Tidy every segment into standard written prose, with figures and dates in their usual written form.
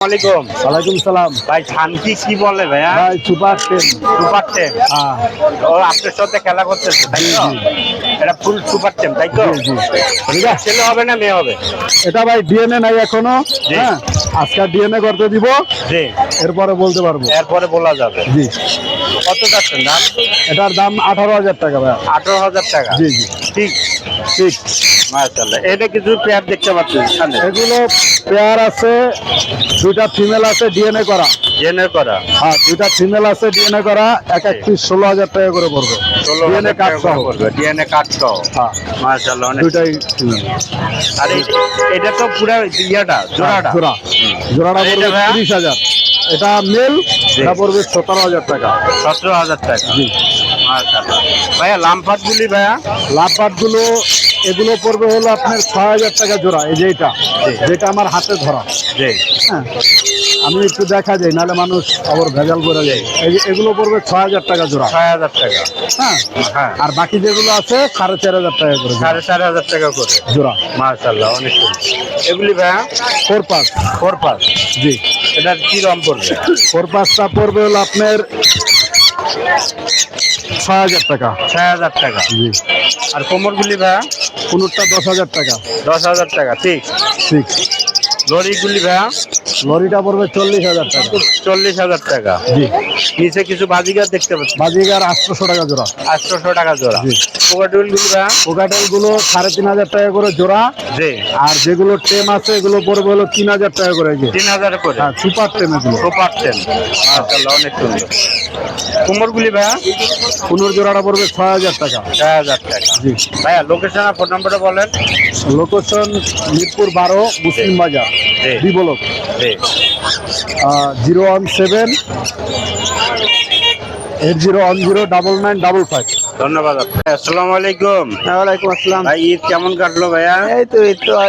ওয়ালাইকুম ওয়ালাইকুম সালাম। ভাই শান্তি কি বলে ভাইয়া? ভাই সুপার টেন। Super ten. হ্যাঁ ও আপনার সাথে খেলা করতেছে তাই তো? এটা ফুল সুপার টেন তাই তো? জি এটা ছেলে হবে না মেয়ে হবে? এটা ভাই ডিএনএ নাই এখনো। জি। হ্যাঁ আজকে ডিএনএ করতে দিব, জি এরপরে বলতে পারবো। এরপরে বলা যাবে। জি কত যাচ্ছেন দাম? এটার দাম 18,000 টাকা ভাই। 18,000 টাকা। জি জি ঠিক ঠিক। মাশাআল্লাহ। এটা কিছু পেয়ার দেখতে পাচ্ছেন সামনে? এগুলো পেয়ার আছে, দুইটা ফিমেল আছে ডিএনএ করা। জেনে করা। হ্যাঁ দুইটা ফিমেল আছে ডিএনএ করা, এক এক পিস 16,000 টাকা করে পড়বে। 16,000 টাকা সহ। পড়বে ডিএনএ কার্ড সহ। হ্যাঁ মাশাআল্লাহ অনেক। দুইটাই ফিমেল। আর এটা তো পুরো জোড়াটা। জোড়াটা আর এটা পড়বে ভাইয়া? 30,000। এটা মেল, এটা পড়বে 17,000 টাকা। 17,000 টাকা। জি মাশাআল্লাহ। ভাইয়া লামপাট গুলি ভাইয়া? লাভবাট গুলো এগুলো পড়বে হলো আপনার 6,000 টাকা জোড়া। এই যে এটা, যেটা আমার হাতে ধরা। জি হ্যাঁ আমি একটু দেখা যাই, নাহলে মানুষ আবার ভেজাল করে যায়। এই যে এগুলো পড়বে 6,000 টাকা জোড়া। 6,000 টাকা। হ্যাঁ হ্যাঁ আর বাকি যেগুলো আছে 4,500 টাকা করে জোড়া। 4,500 টাকা করে জোড়া মাশাআল্লাহ অনেক সুন্দর। এগুলি ভাইয়া? 4 পাস। 4 পাস। জি এটার কি রং পড়বে? 4 পাসটা পড়বে হলো আপনার 6,000 টাকা। 6,000 টাকা। জি আর কোমরগুলি ভাইয়া? কোনটা 10,000 টাকা। 10,000 টাকা। ঠিক। ঠিক। লরিগুলি ভাইয়া? লরিটা পড়বে 40,000 টাকা। 40,000 টাকা। জি নিচে কিছু বাজিগার দেখতে পাচ্ছি। বাজিগার 800 টাকা জোড়া। 800 টাকা জোড়া। জি কোকাটুলগুলি ভাইয়া? কোকাটেল গুলো 3,500 টাকা করে জোড়া। জি আর যেগুলো টেম আছে এগুলো পড়বে হলো 3,000 টাকা করে। 3,000 করে। হ্যাঁ সুপার টেম এগুলো। Super ten. মাশাআল্লাহ অনেক সুন্দর। কোমরগুলি ভাইয়া? কোনোর জোড়াটা পড়বে 6,000 টাকা। 6,000 টাকা। জি ভাইয়া লোকেশন আর ফোন নাম্বারটা বলেন। লোকেশন মিরপুর 12 মুসলিম বাজার জি বি ব্লক। জি 017 80109955। ধন্যবাদ আপনাকে। আসসালামু আলাইকুম। ওয়ালাইকুম আসসালাম। ভাই ঈদ কেমন কাটলো ভাইয়া? এই তো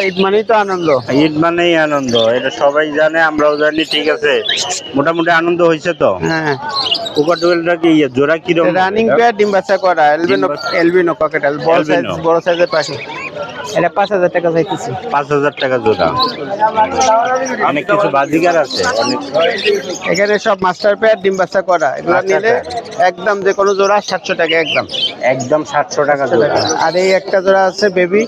ঈদ মানেই তো আনন্দ। ঈদ মানেই আনন্দ, এটা সবাই জানে, আমরাও জানি। ঠিক আছে, মোটামুটি আনন্দ হয়েছে তো? হ্যাঁ কোকাটুয়েলটা কি জোড়া কিরকম? রানিং পেয়ার ডিম বাচ্চা করা এলবিনো ককেটাল বড় সাইজের পাখি। এটা 5,000 টাকা চাইতেছি। 5,000 টাকা জোড়া। অনেক কিছু বাজিগার আছে অনেক। এখানে সব মাস্টার পেয়ার ডিম বাচ্চা করা, এগুলো নিলে একদম যে কোনো জোড়া 700 টাকা একদম। একদম 700 টাকা জোড়া। আর এই একটা জোড়া আছে বেবি,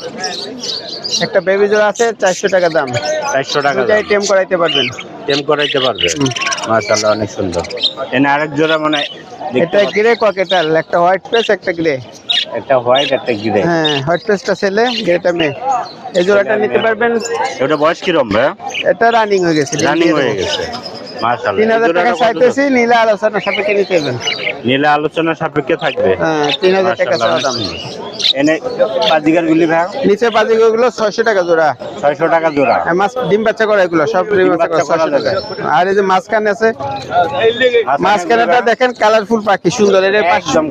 একটা বেবি জোড়া আছে 400 টাকা দাম। 400 টাকা দুটাই টেম করাইতে পারবেন। টেম করাইতে পারবে। মাশাআল্লাহ অনেক সুন্দর। এনে আরেক জোড়া মানে এটা গ্রে ককেটাল, একটা হোয়াইট ফেস একটা গ্রে। একটা হোয়াইট একটা গ্রে। হ্যাঁ হোয়াইট ফেসটা ছেলে, গ্রেটা মেয়ে। এই জোড়াটা নিতে পারবেন। এটা বয়স কিরকম ভাই? এটা রানিং হয়ে গেছে। রানিং হয়ে গেছে। মাশাআল্লাহ। 3,000 টাকা চাইতেছি, নিলে আলোচনা সাপেক্ষে নিতে পারবেন। নিলে আলোচনা সাপেক্ষে থাকবে। হ্যাঁ 3,000 টাকা চাওয়া দাম। এনে বাজিগার গুলি ভাই? নিচে বাজিগুলো 600 টাকা জোড়া। 600 টাকা জোড়া। মাছ ডিম বাচ্চা করা, এগুলো সব ডিম বাচ্চা করা 600 টাকা। আর এই যে মাঝখানে আছে, মাঝখানেটা দেখেন কালারফুল পাখি সুন্দর, এটা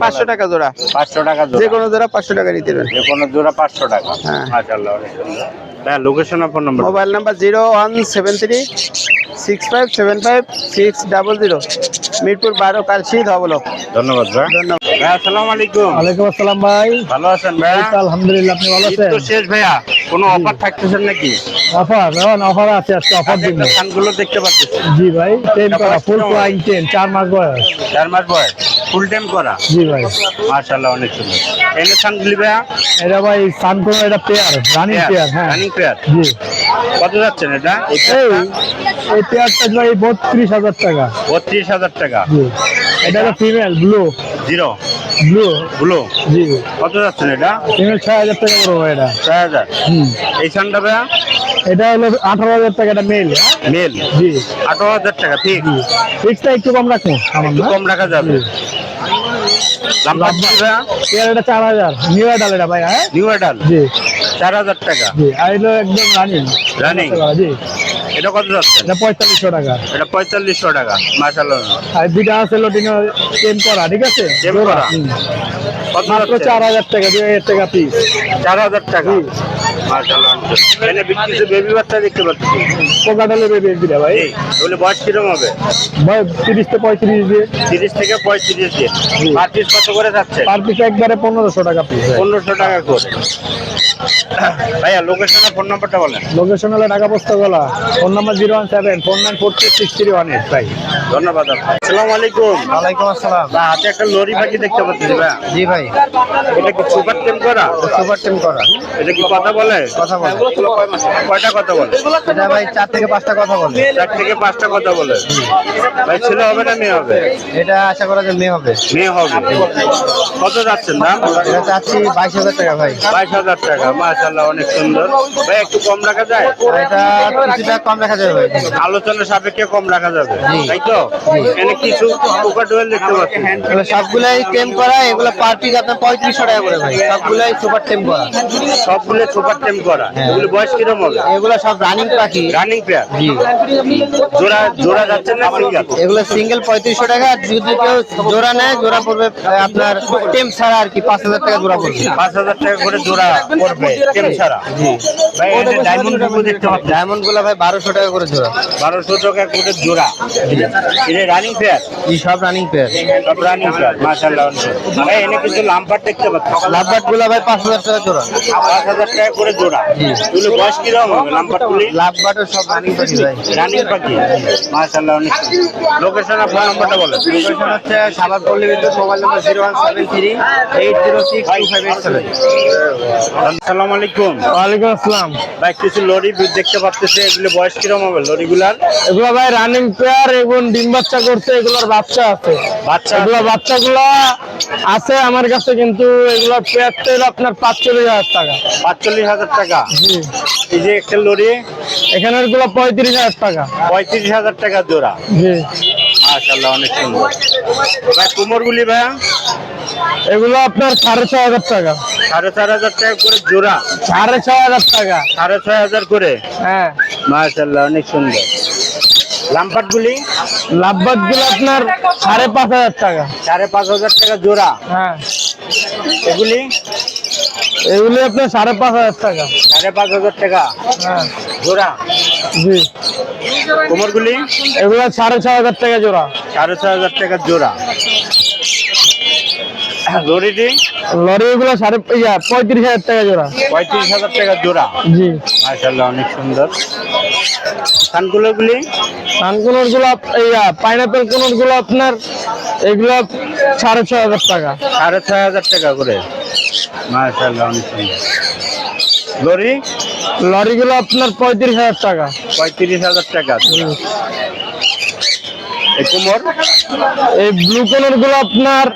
500 টাকা জোড়া। 500 টাকা জোড়া। যে কোনো জোড়া 500 টাকা নিতে পারবেন। যে কোনো জোড়া 500 টাকা। হ্যাঁ। মাশাআল্লাহ অনেক সুন্দর। ভাই লোকেশন আর phone number? Mobile number 01736575600, Mirpur 12 Kalshi ধবলক। ধন্যবাদ ভাই। ধন্যবাদ। ভাই আসসালামু আলাইকুম। ওয়ালাইকুম আসসালাম ভাই। ভালো আছেন ভাই? আলহামদুলিল্লাহ, আপনি ভালো ঈদ তো শেষ ভাইয়া, কোনো অফার থাকতেছেন নাকি? অফার আছে আজকে, অফার দিব। ধানগুলো দেখতে পাচ্ছি। জি ভাই, টেন করা, ফুল ফ্লাইং টেন, 4 মাস বয়স। 4 মাস বয়স, ফুল টাইম করা। জি ভাই। মাশাআল্লাহ অনেক সুন্দর। এনে ধানগুলি ভাইয়া? এটা ভাই সানকোন, এটা পেয়ার, রানিং পেয়ার। হ্যাঁ রানিং পেয়ার। জি। কত যাচ্ছেন এটা? এই পেয়ারটা ভাই 32,000 টাকা। 32,000 টাকা। জি। এটা হলো female blue. Zero blue. Blue. জি। কত যাচ্ছেন এটা? ফিমেল 6,000 টাকা পড়বে এটা। 6,000। এই সানটা ভাইয়া? এটা হলো 18,000 টাকা, এটা মেল। মেল। জি। 18,000 টাকা। ঠিক। ফিক্সটা একটু কম রাখুন, একটু কম রাখা যাবে। লাম্বারটি ভাইয়া? এটা 4,000 নিউ অ্যাডাল এটা ভাই। হ্যাঁ নিউ অ্যাডাল। জি 4,000 টাকা। জি। আর এটা একদম রানিং। রানিং। জি। এটা কত যাচ্ছে? এটা 4,500 টাকা। এটা 4,500 টাকা। মাশাআল্লাহ। আর দুইটা আছে লটিনো টেম করা, ঠিক আছে? টেম করা। কত মাত্র যাচ্ছে? 4,000 টাকা, 2,000 টাকা পিস। 4,000 টাকা। মাশাআল্লাহ। এখানে কিছু বেবি বাচ্চা দেখতে পাচ্ছি। কোকাটালে বেবি দিলে ভাই এগুলো বয়স কিরকম হবে? ভাই 30 থেকে 35 দিয়ে 30 থেকে 35 দিয়ে। পার পিস কত করে যাচ্ছে? পার পিস একবারে 1500 টাকা পিস। 1500 টাকা করে। ভাইয়া লোকেশন ফোন নাম্বারটা বলেন। লোকেশন হলো ঢাকা পোস্তগোলা, ফোন নাম্বার 01749426318 ভাই। ধন্যবাদ আপনাকে। আসসালামু আলাইকুম। ওয়ালাইকুম আসসালাম। বা হাতে একটা লরি পাখি দেখতে পাচ্ছি ভাইয়া। জি ভাই, এটা কি সুপার টেম করা? সুপার টেম করা। এটা কি কথা বলে? কথা বলে। কয়টা কথা বলে? এটা ভাই 4 থেকে 5টা কথা বলে। 4 থেকে 5টা কথা বলে। ভাই ছেলে হবে না মেয়ে হবে? এটা আশা করা যায় মেয়ে হবে। মেয়ে হবে। কত যাচ্ছেন দাম? এটা চাচ্ছি 22,000 টাকা ভাই। 22,000 টাকা। মাশাআল্লাহ অনেক সুন্দর। ভাই একটু কম রাখা যায়? এটা কিছুটা কম রাখা যাবে ভাই। আলোচনা সাপেক্ষে কম রাখা যাবে, তাই তো? এখানে কিছু কোকাটোয়েল দেখতে পাচ্ছি। এগুলো সবগুলাই টেম করা, এগুলো পার পিস আপনার 3500 টাকা করে ভাই। সবগুলাই সুপার টেম করা। সবগুলো সুপার টেম করা। এগুলো বয়স কিরকম হবে? এগুলো সব রানিং পাখি। Running pair. জি। জোড়া জোড়া যাচ্ছে না সিঙ্গেল? এগুলো সিঙ্গেল 3500 টাকা, যদি কেউ জোড়া নেয় জোড়া পড়বে আপনার টেম ছাড়া আর কি 5000 টাকা জোড়া পড়বে। 5,000 টাকা করে জোড়া পড়বে টেম ছাড়া। জি। ভাই এই যে ডায়মন্ড গুলো দেখতে পাচ্ছি। ডায়মন্ড গুলো ভাই 1200 টাকা করে জোড়া। 1200 টাকা করে জোড়া। এটা রানিং পেয়ার। জি, সব রানিং পেয়ার। সব রানিং পেয়ার। মাশাআল্লাহ অনেক সুন্দর। ভাই এনে কিছু লাম্বার দেখতে পাচ্ছি। লাভবাট গুলো ভাই 5000 টাকা জোড়া। 5,000 টাকা করে জোড়া। এগুলো বয়স কিরকম হবে লাম্বার গুলি? লাভবাটও সব রানিং পাখি ভাই। রানিং পাখি। মাশাআল্লাহ অনেক সুন্দর। লোকেশন আর ফোন নাম্বারটা বলেন। লোকেশন হচ্ছে সাভারপল্লী বিদ্যুৎ, মোবাইল নম্বর 01738062587। আসসালামু আলাইকুম। ওয়ালাইকুম আসসালাম। ভাই কিছু লরি দেখতে পাচ্ছি, এগুলো বয়স কিরকম হবে লরিগুলার? এগুলো ভাই রানিং পেয়ার এবং ডিম বাচ্চা করছে, এগুলোর বাচ্চা আছে। বাচ্চা এগুলো বাচ্চাগুলো আছে আমার কাছে, কিন্তু এগুলো পেয়ার তেল আপনার 45,000 টাকা। 45,000 টাকা। জি। এই যে একটা লরি এখানের গুলো 35,000 টাকা। 35,000 টাকা জোড়া। জি। মাশাআল্লাহ অনেক সুন্দর। ভাই কুমোরগুলি ভাই এগুলো আপনার 6,500 টাকা। 4,500 টাকা করে জোড়া। 6,500 টাকা। 6,500 করে। হ্যাঁ। মাশাআল্লাহ অনেক সুন্দর। লাম্পাট গুলি লাভবাদ গুলো আপনার 5,500 টাকা। 5,500 টাকা জোড়া। হ্যাঁ। এগুলি এগুলি আপনার 5,500 টাকা। 5,500 টাকা হ্যাঁ। জোড়া। জি। কোমরগুলি এগুলো 6,500 টাকা জোড়া। 6,500 টাকা জোড়া। লরিটি লরি এগুলো 35,000 টাকা জোড়া। 35,000 টাকা জোড়া। জি। মাশাআল্লাহ অনেক সুন্দর। কানগুলোগুলি সানকুনোর গুলো পাইনাপেল কোনোর গুলো আপনার এগুলো 6,500 টাকা। 6,500 টাকা করে। মাশাআল্লাহ অনেক সুন্দর। লরি লরি গুলো আপনার 35,000 টাকা। 35,000 টাকা জোড়া। এই কোমর এই ব্লু কোনোর গুলো আপনার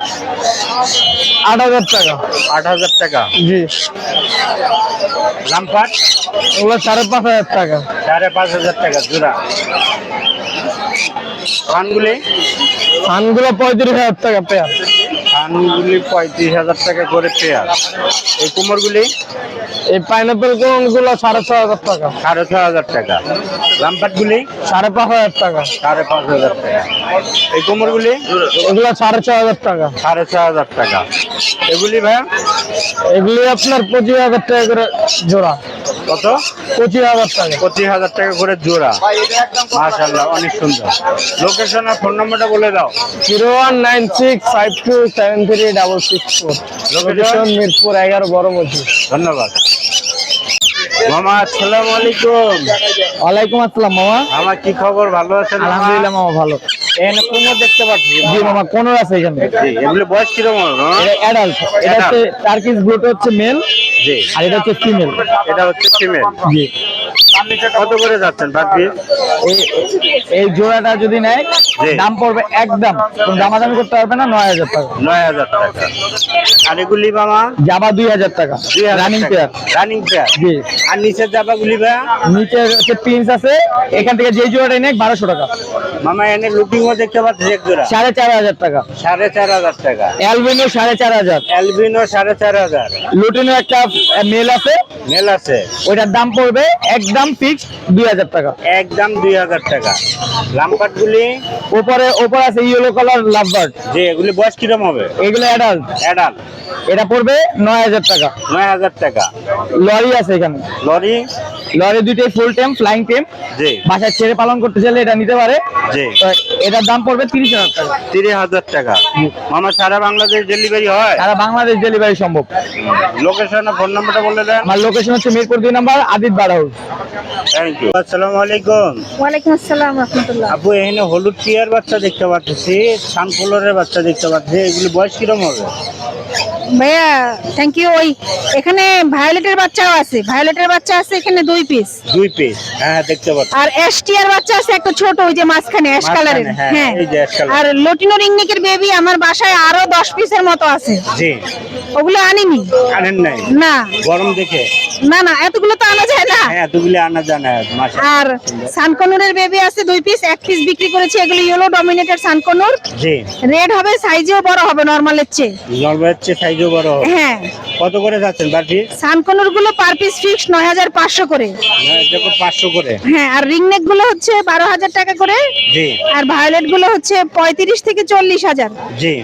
8,000 টাকা। 8,000 টাকা। জি। লাম্পাট ওগুলো 5,500 টাকা। 5,500 টাকা জোড়া। কানগুলি সানগুলো 35,000 টাকা পেয়ার। কানগুলি 35,000 টাকা করে পেয়ার। এই কোমরগুলি এই পাইনাপেল কোন গুলো 6,500 টাকা। 6,500 টাকা। লাম্পাটগুলি 5,500 টাকা। 5,500 টাকা। এই কোমরগুলি এগুলো 6,500 টাকা। 6,500 টাকা। এগুলি ভাই এগুলি আপনার 25,000 টাকা করে জোড়া। কত? 25,000 টাকা। 25,000 টাকা করে জোড়া। মাশাআল্লাহ অনেক সুন্দর। লোকেশন আর ফোন নাম্বারটা বলে দাও। 01965273664। লোকেশন মিরপুর 11 বড় মসজিদ। ধন্যবাদ মামা। আসসালামু আলাইকুম। ওয়ালাইকুম আসসালাম মামা। আমার কি খবর? ভালো আছেন? আলহামদুলিল্লাহ মামা ভালো। এখানে কোমর দেখতে পাচ্ছি। জি মামা, কোন আছে এখানে? জি, এগুলো বয়স কিরকম হবে মামা? এটা অ্যাডাল্ট। এটা হচ্ছে টার্কিশ ব্লুট হচ্ছে মেল, জি, আর এটা হচ্ছে ফিমেল। এটা হচ্ছে ফিমেল। জি। কত করে যাচ্ছেন পার পিস? এই জোড়াটা যদি নেয় জি। দাম পড়বে একদম, কোনো দামাদামি করতে পারবে না, 9,000 টাকা। 9,000 টাকা। আর এগুলি মামা জাবা 2,000 টাকা। 2,000 রানিং টাকা। পেয়ার। Running pair. জি। আর নিচের জাবাগুলি ভাইয়া? নিচে হচ্ছে প্রিন্স আছে, এখান থেকে যেই জোড়াটাই নেয় 1,200 টাকা। মামা এনে লুটিংও দেখতে পাচ্ছি এক জোড়া। 4,500 টাকা। 4,500 টাকা। অ্যালবিনো 4,500। অ্যালবিনো 4,500। লুটিনো একটা মেল আছে, মেল আছে। ওইটার দাম পড়বে একদম ফিক্স 2,000 টাকা। একদম 2,000 টাকা। লাম্পাটগুলি ওপরে আছে ইয়েলো কালার লাভবার্ড। যে এগুলি বয়স কিরকম হবে? এগুলো অ্যাডাল্ট। অ্যাডাল্ট। এটা পড়বে 9,000 টাকা। 9,000 টাকা। লরি আছে এখানে। লরি লরি দুইটাই ফুল টেম ফ্লাইং টেম, জি বাসায় ছেড়ে পালন করতে চাইলে এটা নিতে পারে। জি তো এটার দাম পড়বে 30,000 টাকা। 30,000 টাকা। মামা সারা বাংলাদেশ ডেলিভারি হয়? সারা বাংলাদেশ ডেলিভারি সম্ভব। লোকেশন আর ফোন নাম্বারটা বলে দেন। আমার লোকেশন হচ্ছে মিরপুর 2 নম্বর আদিত বাড়াউল। Thank you. আসসালামু আলাইকুম। ওয়ালাইকুম আসসালাম রাহমাতুল্লাহ। আপু এখানে হলুদ টিয়ার বাচ্চা দেখতে পাচ্ছি, সানকোলরের বাচ্চা দেখতে পাচ্ছি, এগুলি বয়স কিরকম হবে? ভাইয়া থ্যাংক ইউ। ওই এখানে ভায়োলেটের বাচ্চাও আছে, ভায়োলেটের বাচ্চা আছে এখানে 2 পিস, 2 পিস, হ্যাঁ দেখতে পাচ্ছি। আর এসটিআর বাচ্চা আছে একটা ছোট, ওই যে মাঝখানে অ্যাশ কালারের। হ্যাঁ, হ্যাঁ, এই যে ash color। আর লটিনো রিংনেকের বেবি আমার বাসায় আরো 10 পিসের মতো আছে, জি ওগুলো আনিনি। আনেন নাই? না গরম দেখে? না না, এতগুলো তো আনা যায় না। হ্যাঁ এতগুলি আনা জানা মাসে। আর সানকনুরের বেবি আছে 2 পিস, 1 পিস বিক্রি করেছি। এগুলো ইয়েলো ডমিনেটেড সানকনুর, জি রেড হবে, সাইজেও বড় হবে নরমালের চেয়ে। নরমালের চেয়ে সাইজও বড় হবে। হ্যাঁ, কত করে যাচ্ছেন বাটি? সানকনুর গুলো পার পিস ফিক্স 9,500 করে। দেখো 500 করে। হ্যাঁ, আর রিংনেক গুলো হচ্ছে 12,000 টাকা করে, জি আর ভায়োলেট গুলো হচ্ছে 35 থেকে 40,000। জি।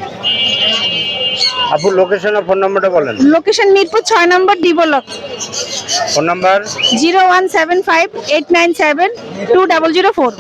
আপু লোকেশন আর ফোন নাম্বারটা বলেন। লোকেশন মিরপুর 6 নম্বর ডি ব্লক, ফোন নাম্বার 01758972004।